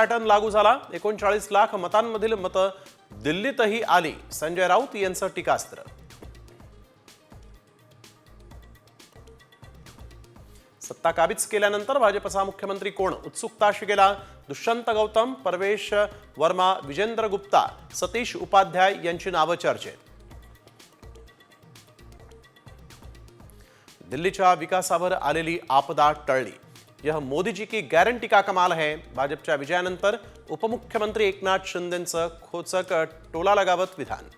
Pattern लागू झाला. 39 लाख मतांमधील मतं दिल्लीतही आली. संजय राऊत यांचं टीकास्त्र. सत्ता काबीज केल्यानंतर भाजपचा मुख्यमंत्री कोण? उत्सुकता शिगेला. दुष्यंत गौतम, परवेश वर्मा, विजेंद्र गुप्ता, सतीश उपाध्याय यांची नावं चर्चेत. दिल्लीच्या विकासावर आलेली आपदा टळली. यह मोदी जी की गारंटी का कमाल है. भाजपच्या विजयानंतर उपमुख्यमंत्री एकनाथ शिंदेंचं खोचक टोला लगावत विधान.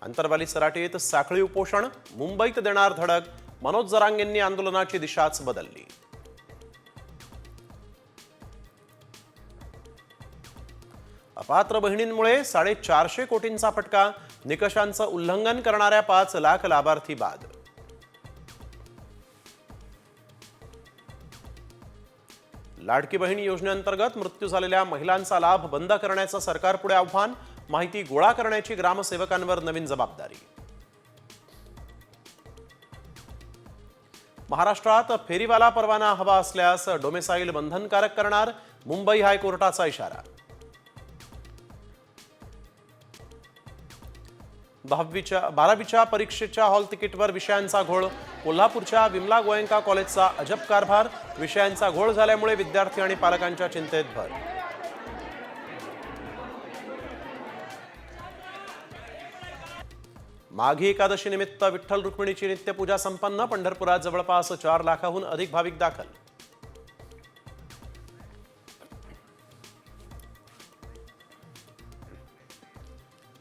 अंतरवाली सराटीत साखळी उपोषण. मुंबईत देणार धडक. मनोज जरांगेंनी आंदोलनाची दिशाच बदलली. अपात्र बहिणींमुळे 450 कोटींचा फटका. निकषांचं उल्लंघन करणाऱ्या 5 लाख लाभार्थी बाद. लाडकी बहीण योजनेअंतर्गत मृत्यू झालेल्या महिलांचा लाभ बंद करण्याचं सरकारपुढे आव्हान. माहिती गोळा करण्याची ग्रामसेवकांवर नवीन जबाबदारी. महाराष्ट्रात फेरीवाला परवाना हवा असल्यास डोमेसाईल बंधनकारक करणार. मुंबई हायकोर्टाचा इशारा. 12वीच्या परीक्षेच्या हॉल तिकीटवर विषयांचा घोळ. कोल्हापूरच्या विमला गोयंका कॉलेजचा अजब कारभार. विषयांचा घोळ झाल्यामुळे विद्यार्थी आणि पालकांच्या चिंतेत भर. माघी एकादशी निमित्त विठ्ठल रुक्मिणीची नित्यपूजा संपन्न. पंढरपुरात जवळपास 4 लाखाहून अधिक भाविक दाखल.